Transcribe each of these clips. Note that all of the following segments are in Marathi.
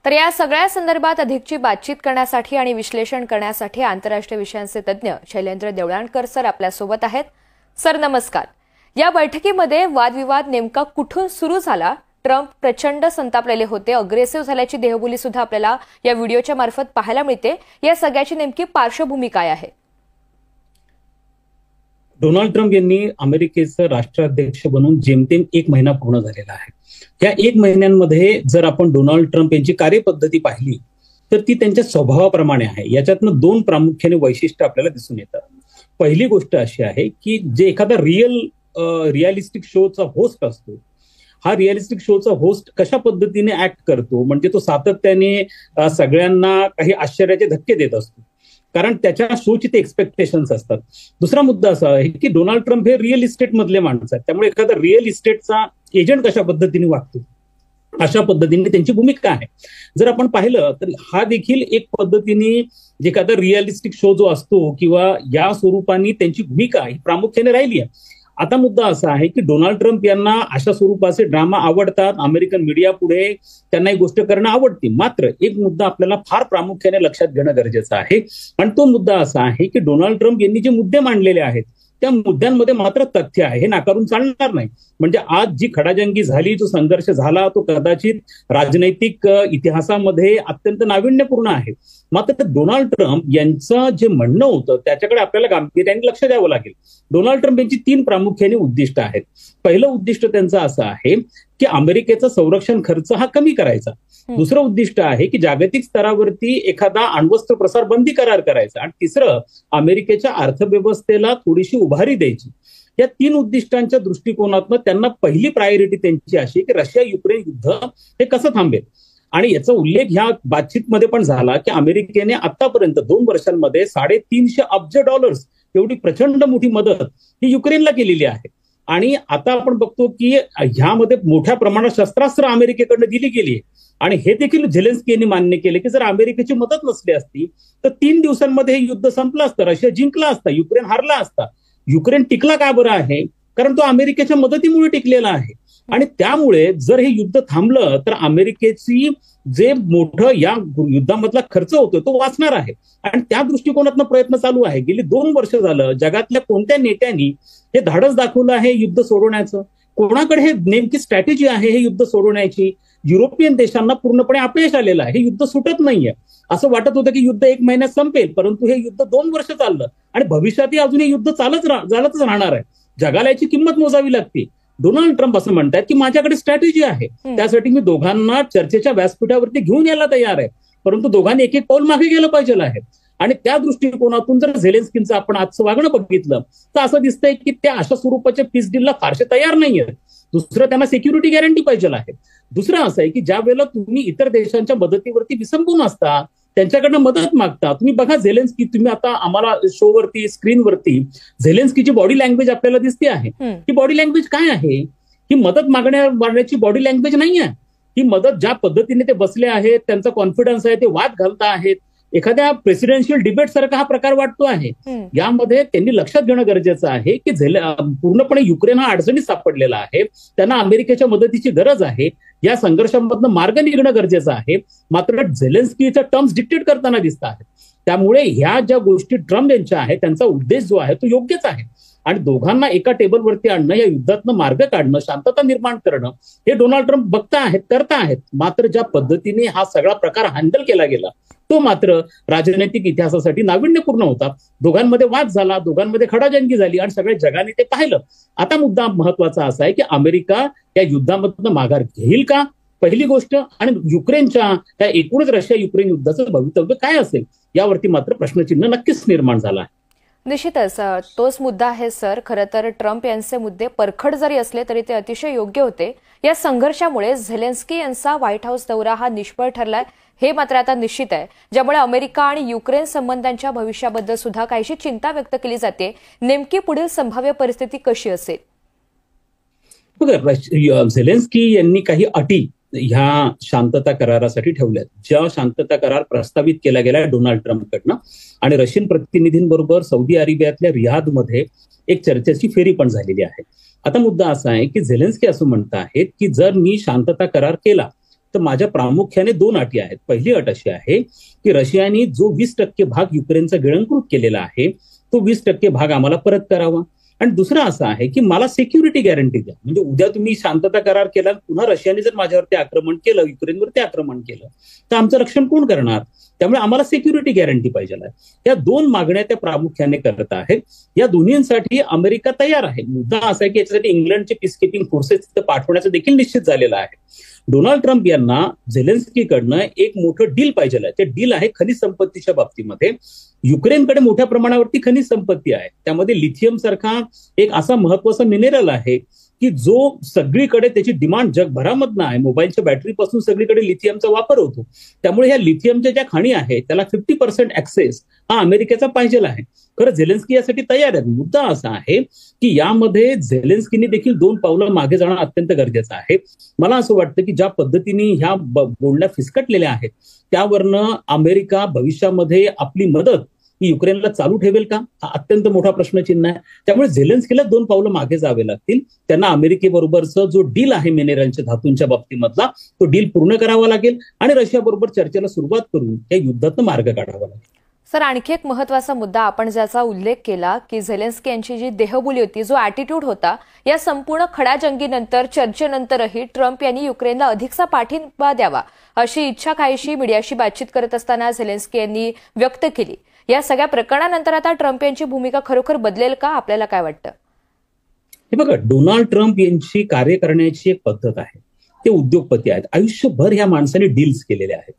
तर या सगळ्या संदर्भात अधिकची बातचीत करण्यासाठी आणि विश्लेषण करण्यासाठी आंतरराष्ट्रीय विषयांचे तज्ज्ञ शैलेंद्र देवळाणकर सर आपल्यासोबत आहेत. सर नमस्कार. या बैठकीमध्ये वादविवाद नेमका कुठून सुरू झाला? ट्रम्प प्रचंड संतापलेले होते, अग्रेसिव्ह झाल्याची देहबोली सुद्धा आपल्याला या व्हिडिओच्या मार्फत पाहायला मिळते. या सगळ्याची नेमकी पार्श्वभूमी काय आहे? डोनाल्ड ट्रम्प यांनी अमेरिकेचं राष्ट्राध्यक्ष बनून जेमतेम 1 महिना पूर्ण झालेला आहे. या 1 महिन्यांमध्ये जर आपण डोनाल्ड ट्रम्प यांची कार्यपद्धती पाहिली तर ती त्यांच्या स्वभावाप्रमाणे आहे. याच्यातनं 2 प्रामुख्याने वैशिष्ट्य आपल्याला दिसून येतात. पहिली गोष्ट अशी आहे की जे एखादा रिअलिस्टिक शोचा होस्ट असतो, हा रिअलिस्टिक शोचा होस्ट कशा पद्धतीने ऍक्ट करतो, म्हणजे तो सातत्याने सगळ्यांना काही आश्चर्याचे धक्के देत असतो, कारण त्याच्या शोची ते एक्सपेक्टेशन्स असतात. दुसरा मुद्दा असा आहे की डोनाल्ड ट्रम्प हे रिअल इस्टेट मधले माणसं आहेत, त्यामुळे एखादा रिअल इस्टेटचा एजंट कशा पद्धतीने वागतो अशा पद्धतीने त्यांची भूमिका आहे. जर आपण पाहिलं तर हा देखील एक पद्धतीने जे एखादा रिअलिस्टिक शो जो असतो किंवा या स्वरूपाने त्यांची भूमिका ही प्रामुख्याने राहिली आहे. आता मुद्दा असा आहे की डोनाल्ड ट्रम्प यांना अशा स्वरूपाचे ड्रामा आवडतात, अमेरिकन मीडिया पुढे त्यांना ही गोष्ट करणं आवडते. मात्र एक मुद्दा आपल्याला फार प्रामुख्याने लक्षात घेणं गरजेचं आहे आणि तो मुद्दा असा आहे की डोनाल्ड ट्रम्प यांनी जे मुद्दे मांडलेले आहेत त्या मुद्द्यांमध्ये मात्र तथ्य आहे, हे नाकारून चालणार नाही. म्हणजे आज जी खडाजंगी झाली, जो संघर्ष झाला, तो कदाचित राजनैतिक इतिहासामध्ये अत्यंत नाविन्यपूर्ण आहे. मात्र डोनाल्ड ट्रम्प यांचं जे म्हणणं होतं त्याच्याकडे आपल्याला गांभीर्याने लक्ष द्यावं लागेल. डोनाल्ड ट्रम्प यांची 3 प्रामुख्याने उद्दिष्ट आहेत. पहिलं उद्दिष्ट त्यांचं असं आहे की अमेरिकेचा संरक्षण खर्च हा कमी करायचा. दुसरं उद्दिष्ट आहे की जागतिक स्तरावरती एखादा अण्वस्त्र प्रसार बंदी करार करायचा. आणि तिसरं अमेरिकेच्या अर्थव्यवस्थेला थोडीशी उभारी द्यायची. या 3 उद्दिष्टांच्या दृष्टिकोनातून त्यांना पहिली प्रायोरिटी त्यांची अशी की रशिया युक्रेन युद्ध हे कसं थांबेल. आणि याचा उल्लेख ह्या बातचीतमध्ये पण झाला की अमेरिकेने आतापर्यंत 2 वर्षांमध्ये $350 अब्ज एवढी प्रचंड मोठी मदत ही युक्रेनला केलेली आहे. आणि आता आपण बघतो की ह्यामध्ये मोठ्या प्रमाणात शस्त्रास्त्र अमेरिकेकडनं दिली गेली आहे. आणि हे देखील झेलेन्स्की यांनी मान्य केले की जर अमेरिकेची मदत नसली असती तर 3 दिवसांमध्ये हे युद्ध संपलं असतं, रशिया जिंकला असता, युक्रेन हारला असता. युक्रेन टिकला का बरं आहे? कारण तो अमेरिकेच्या मदतीमुळे टिकलेला आहे. आणि त्यामुळे जर हे युद्ध थांबलं तर अमेरिकेची जे मोठं या युद्धामधला खर्च होतो तो वाचणार आहे. आणि त्या दृष्टिकोनातून प्रयत्न चालू आहे. गेली 2 वर्ष झालं जगातल्या कोणत्या नेत्यांनी हे धाडस दाखवलं आहे युद्ध सोडवण्याचं? कोणाकडे हे नेमकी स्ट्रॅटेजी आहे हे युद्ध सोडवण्याची? युरोपियन देशांना पूर्णपणे अपयश आलेलं आहे. हे युद्ध सुटत नाहीये. असं वाटत होतं की युद्ध 1 महिन्यात संपेल, परंतु हे युद्ध 2 वर्ष चाललं आणि भविष्यातही अजून हे युद्ध चालतच राहणार आहे. जगाला याची किंमत मोजावी लागते. डोनाल्ड ट्रम्प असं म्हणतात की माझ्याकडे स्ट्रॅटेजी आहे, त्यासाठी मी दोघांना चर्चेच्या व्यासपीठावरती घेऊन यायला तयार आहे, परंतु दोघांनी एक पाऊल मागे गेलं पाहिजे आहे. आणि त्या दृष्टिकोनातून जर झेलेन्स्कींचं आपण आजचं वागणं बघितलं तर असं दिसतंय की त्या अशा स्वरूपाच्या पीस डीलला फारसे तयार नाहीये. दुसरं, त्यांना सिक्युरिटी गॅरंटी पाहिजे आहे. दुसरं असं आहे की ज्या वेळेला तुम्ही इतर देशांच्या मदतीवरती विसंबून असता, त्यांच्याकडनं मदत मागता, तुम्ही बघा झेलेन्स्की, तुम्ही आता आम्हाला शोवरती स्क्रीनवरती झेलेन्स्कीची बॉडी लँग्वेज आपल्याला दिसते आहे. ही बॉडी लँग्वेज काय आहे? ही मदत मागण्याची बॉडी लँग्वेज नाही आहे. ही मदत ज्या पद्धतीने ते बसले आहेत, त्यांचा कॉन्फिडन्स आहे, ते वाद घालता आहेत, एखाद्या प्रेसिडेन्शियल डिबेट सारखा हा प्रकार वाटतो आहे. यामध्ये त्यांनी लक्षात घेणं गरजेचं आहे की पूर्णपणे युक्रेन हा अडचणीत सापडलेला आहे. त्यांना अमेरिकेच्या मदतीची गरज आहे. या संघर्षामधनं मार्ग निघणं गरजेचं आहे. मात्र झेलेन्स्कीच्या टर्म्स डिक्टेट करताना दिसत आहेत. त्यामुळे ह्या ज्या गोष्टी ट्रम्प यांच्या आहेत त्यांचा उद्देश जो आहे तो योग्यच आहे. आणि दोघांना एका टेबलवरती आणणं, या युद्धातनं मार्ग काढणं, शांतता निर्माण करणं हे डोनाल्ड ट्रम्प बघता आहेत, करता आहेत. मात्र ज्या पद्धतीने हा सगळा प्रकार हँडल केला गेला तो मात्र राजनैतिक इतिहासासाठी नाविन्यपूर्ण होता. दोघांमध्ये वाद झाला, दोघांमध्ये खडाजंगी झाली आणि सगळ्या जगाने ते पाहिलं. आता मुद्दा महत्वाचा असा आहे की अमेरिका या युद्धामधनं माघार घेईल का, पहिली गोष्ट. आणि युक्रेनच्या त्या एकूणच रशिया युक्रेन युद्धाचं भवितव्य काय असेल यावरती मात्र प्रश्नचिन्ह नक्कीच निर्माण झाला आहे. निश्चितच तोच मुद्दा आहे सर. खरं तर ट्रम्प यांचे मुद्दे परखड जरी असले तरी ते अतिशय योग्य होते. या संघर्षामुळे झेलेन्स्की यांचा व्हाईट हाऊस दौरा हा निष्फळ ठरलाय हे मात्र आता निश्चित आहे, ज्यामुळे अमेरिका आणि युक्रेन संबंधांच्या भविष्याबद्दल सुद्धा काहीशी चिंता व्यक्त केली जाते. नेमकी पुढील संभाव्य परिस्थिती कशी असेल? बघा, झेलेन्स्की यांनी काही अटी ह्या शांतता करारासाठी ठेवल्यात, ज्या शांतता करार प्रस्तावित केला गेला डोनाल्ड ट्रम्पकडनं. आणि रशियन प्रतिनिधींबरोबर सौदी अरेबियातल्या रियादमध्ये एक चर्चेची फेरी पण झालेली आहे. आता मुद्दा असा आहे की झेलेन्स्की असं म्हणत आहेत की जर मी शांतता करार केला तर माझ्या प्रामुख्याने 2 अटी आहेत. पहिली अट अशी आहे की रशियाने जो 20% भाग युक्रेनचा गिळंकृत केलेला आहे तो 20% भाग आम्हाला परत करावा. आणि दुसरं असं आहे की मला सिक्युरिटी गॅरंटी द्या. म्हणजे उद्या तुम्ही शांतता करार केला, पुन्हा रशियाने जर माझ्यावरती आक्रमण केलं, युक्रेनवरती आक्रमण केलं, तर आमचं रक्षण कोण करणार? त्यामुळे आम्हाला सिक्युरिटी गॅरंटी पाहिजे आहे. या 2 मागण्या त्या प्रामुख्याने करत आहेत. या दोन्हींसाठी अमेरिका तयार आहे. मुद्दा असा आहे की याच्यासाठी इंग्लंडचे पीसकीपिंग फोर्सेस पाठवण्याचं देखील निश्चित झालेलं आहे. डोनाल्ड ट्रम्प यांना झेलेन्स्कीकडनं एक मोठं डील पाहिजे आहे. ते डील आहे खनिज संपत्तीच्या बाबतीमध्ये. युक्रेनकडे मोठ्या प्रमाणावरती खनिज संपत्ती आहे. त्यामध्ये लिथियम सारखा एक असा महत्वाचा मिनरल आहे की जो सगळीकडे त्याची डिमांड जगभरामधनं आहे. मोबाईलच्या बॅटरीपासून सगळीकडे लिथियमचा वापर होतो. त्यामुळे ह्या लिथियमच्या ज्या खाणी आहेत त्याला 50% ऍक्सेस हा अमेरिकेचा पाहिजे आहे. खरं झेलेन्स्की यासाठी तयार आहे. मुद्दा असा आहे की यामध्ये झेलेन्स्कीने देखील 2 पावलं मागे जाणं अत्यंत गरजेचं आहे. मला असं वाटतं की ज्या पद्धतीने ह्या बोलण्या फिसकटलेल्या आहेत त्यावरनं अमेरिका भविष्यामध्ये आपली मदत ही युक्रेनला चालू ठेवेल का, हा अत्यंत मोठा प्रश्नचिन्ह आहे. त्यामुळे झेलेन्स्कीला 2 पावलं मागे जावे लागतील. त्यांना अमेरिकेबरोबरचा जो डील आहे मिनेरलच्या धातूंच्या बाबतीमधला तो डील पूर्ण करावा लागेल आणि रशियाबरोबर चर्चेला सुरुवात करून या युद्धातनं मार्ग काढावा लागेल. सर, आणखी एक महत्वाचा मुद्दा आपण ज्याचा उल्लेख केला की झेलेन्स्की यांची जी देहबोली होती, जो ॲटिट्यूड होता, या संपूर्ण खडाजंगीनंतर चर्चेनंतरही ट्रम्प यांनी युक्रेनला अधिकचा पाठिंबा द्यावा अशी इच्छा काहीशी मीडियाशी बातचीत करत असताना झेलेन्स्की यांनी व्यक्त केली. या सगळ्या प्रकरणानंतर आता ट्रम्प यांची भूमिका खरोखर बदलेल का? आपल्याला काय वाटतं? हे बघा, डोनाल्ड ट्रम्प यांची कार्य करण्याची एक पद्धत आहे. ते उद्योगपती आहेत. आयुष्यभर ह्या माणसाने डील्स केलेले आहेत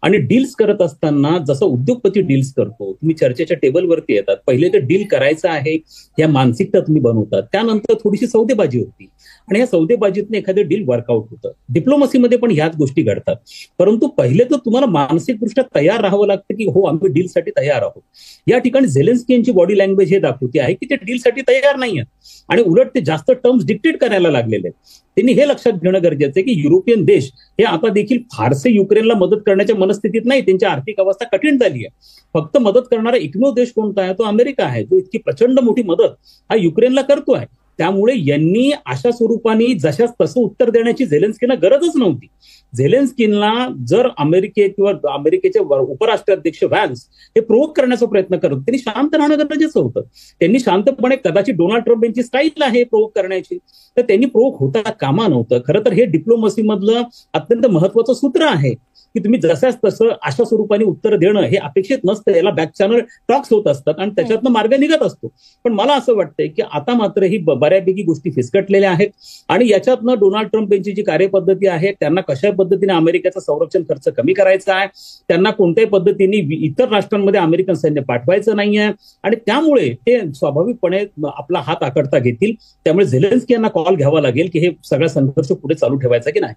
आणि डील्स करत असताना जसं उद्योगपती डील्स करतो, तुम्ही चर्चेच्या टेबलवरती येतात, पहिले तर डील करायचं आहे या मानसिकता तुम्ही बनवतात, त्यानंतर थोडीशी सौदेबाजी होती आणि या सौदेबाजीतनं एखादं डील वर्कआउट होतं. डिप्लोमसीमध्ये पण ह्याच गोष्टी घडतात. परंतु पहिले तर तुम्हाला मानसिकदृष्ट्या तयार राहावं लागतं की हो, आम्ही डीलसाठी तयार आहोत. या ठिकाणी झेलेन्स्की यांची बॉडी लँग्वेज हे दाखवते आहे की ते डीलसाठी तयार नाही आहेत आणि उलट ते जास्त टर्म्स डिक्टेट करायला लागलेले आहेत. त्यांनी हे लक्षात घेणं गरजेचं आहे की युरोपियन देश हे आता देखील फारसे युक्रेनला मदत करण्याच्या मनस्थितीत नाही. त्यांची आर्थिक अवस्था कठीण झाली आहे. फक्त मदत करणारा एकमेव देश कोणता आहे? तो अमेरिका आहे, जो इतकी प्रचंड मोठी मदत हा युक्रेनला करतोय. त्यामुळे यांनी अशा स्वरूपाने जशाच तसं उत्तर देण्याची झेलेन्स्कीना गरजच नव्हती. झेलेन्स्कीला जर अमेरिके किंवा अमेरिकेचे उपराष्ट्राध्यक्ष व्हॅन्स हे प्रोव्होक करण्याचा प्रयत्न करत, त्यांनी शांत राहणं गरजेचं होतं. त्यांनी शांतपणे, कदाचित डोनाल्ड ट्रम्प यांची स्टाईल आहे प्रोव्होक करण्याची, तर त्यांनी प्रोव्होक होता कामा नव्हतं. खरं तर हे डिप्लोमसी मधलं अत्यंत महत्वाचं सूत्र आहे की तुम्ही जशाच तसं अशा स्वरूपाने उत्तर देणं हे अपेक्षित नसतं. याला बॅक चॅनल टॉक्स होत असतात आणि त्याच्यातनं मार्ग निघत असतो. पण मला असं वाटतंय की आता मात्र ही बऱ्यापैकी गोष्टी फिसकटलेल्या आहेत आणि याच्यातनं डोनाल्ड ट्रम्प यांची जी कार्यपद्धती आहे, त्यांना कशा पद्धतीने अमेरिकेचा संरक्षण खर्च कमी करायचा आहे, त्यांना कोणत्याही पद्धतीने इतर राष्ट्रांमध्ये अमेरिकन सैन्य पाठवायचं नाहीये आणि त्यामुळे ते स्वाभाविकपणे आपला हात आकडता घेतील. त्यामुळे झेलेन्स्की यांना कॉल घ्यावा लागेल की हे सगळा संघर्ष पुढे चालू ठेवायचा की नाही.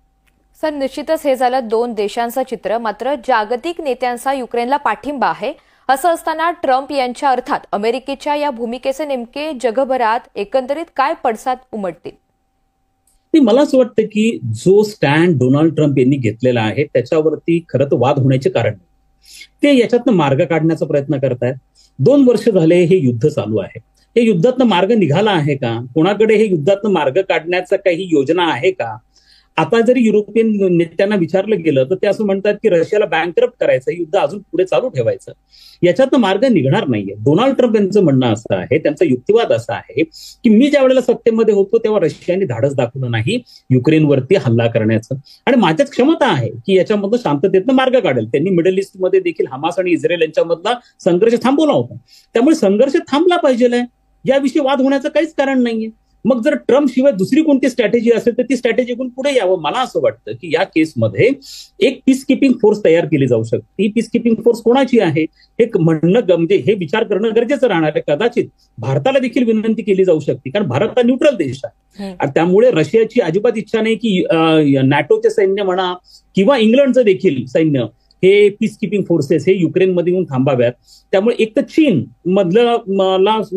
सर, निश्चितच हे झालं 2 देशांचं चित्र. मात्र जागतिक नेत्यांचा युक्रेनला पाठिंबा आहे. असं असताना ट्रम्प यांच्या अर्थात अमेरिकेच्या या भूमिकेचे नेमके जगभरात एकंदरीत काय पडसाद उमटतील? मला असं वाटतं की जो स्टँड डोनाल्ड ट्रम्प यांनी घेतलेला आहे त्याच्यावरती खरं तर वाद होण्याचे कारण नाही. ते याच्यातनं मार्ग काढण्याचा प्रयत्न करतायत. 2 वर्ष झाले हे युद्ध चालू आहे. हे युद्धातनं मार्ग निघाला आहे का? कोणाकडे हे युद्धातनं मार्ग काढण्याचा काही योजना आहे का? आता जरी युरोपियन नेत्यांना विचारलं गेलं तर ते असं म्हणतात की रशियाला बँकरप्ट करायचं, युद्ध अजून पुढे चालू ठेवायचं. याच्यातनं मार्ग निघणार नाहीये. डोनाल्ड ट्रम्प यांचं म्हणणं असं आहे, त्यांचा युक्तिवाद असा आहे की मी ज्या वेळेला सत्तेमध्ये होतो तेव्हा रशियाने धाडस दाखवलं नाही युक्रेनवरती हल्ला करण्याचं आणि माझ्यात क्षमता आहे की याच्यामधनं शांततेतनं मार्ग काढेल. त्यांनी मिडल ईस्टमध्ये देखील हमास आणि इस्रायल यांच्यामधला संघर्ष थांबवला होता. त्यामुळे संघर्ष थांबला पाहिजे, याविषयी वाद होण्याचं काहीच कारण नाहीये. मग जर ट्रम्प शिवाय दुसरी कोणती स्ट्रॅटेजी असेल तर ती स्ट्रॅटेजीकडून पुढे यावं. मला असं वाटतं की या केसमध्ये एक पीस किपिंग फोर्स तयार केली जाऊ शकते. ही पीस किपिंग फोर्स कोणाची आहे हे म्हणणं, म्हणजे हे विचार करणं गरजेचं राहणार आहे. कदाचित भारताला देखील विनंती केली जाऊ शकते, कारण भारत हा न्यूट्रल देश आहे आणि त्यामुळे रशियाची अजिबात इच्छा नाही की नॅटोचे सैन्य म्हणा किंवा इंग्लंडचं देखील सैन्य हे पीस किपिंग फोर्सेस हे युक्रेनमध्ये येऊन थांबाव्यात. त्यामुळे एक तर चीन मधला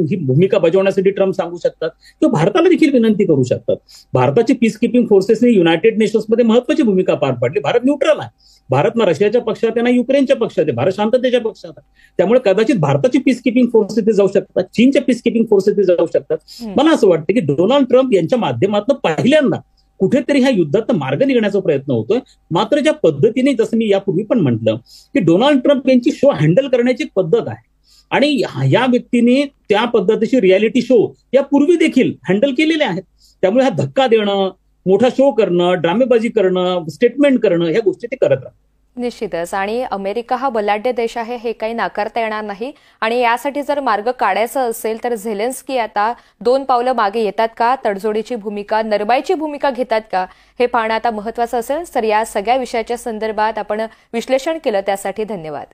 ही भूमिका बजावण्यासाठी ट्रम्प सांगू शकतात किंवा भारताला देखील विनंती करू शकतात. भारताची पीस किपिंग फोर्सेसने युनायटेड नेशन्समध्ये महत्वाची भूमिका पार पाडली. भारत न्यूट्रल आहे. भारत ना रशियाच्या पक्षात आहे ना युक्रेनच्या पक्षात आहे. भारत शांततेच्या पक्षात आहे. त्यामुळे कदाचित भारताची पीस किपिंग फोर्सेस ते जाऊ शकतात, चीनच्या पीस किपिंग फोर्सेस ते जाऊ शकतात. मला असं वाटतं की डोनाल्ड ट्रम्प यांच्या माध्यमातून पहिल्यांदा कुठेतरी ह्या युद्धात मार्ग निघण्याचा प्रयत्न होतोय. मात्र ज्या पद्धतीने, जसं मी यापूर्वी पण म्हटलं, की डोनाल्ड ट्रम्प यांची शो हँडल करण्याची पद्धत आहे आणि या व्यक्तीने त्या पद्धतीचे रियालिटी शो यापूर्वी देखील हँडल केलेले आहेत. त्यामुळे हा धक्का देणं, मोठा शो करणं, ड्रामेबाजी करणं, स्टेटमेंट करणं, ह्या गोष्टी ते करत राहतात. निश्चितच. आणि अमेरिका हा बलाढ्य देश आहे हे काही नाकारता येणार नाही. आणि यासाठी जर मार्ग काढायचा असेल तर झेलेन्स्की आता 2 पावलं मागे येतात का, तडजोडीची भूमिका, नरमाईची भूमिका घेतात का, हे पाहणं आता महत्त्वाचं असेल. तर या सगळ्या विषयाच्या संदर्भात आपण विश्लेषण केलं त्यासाठी धन्यवाद.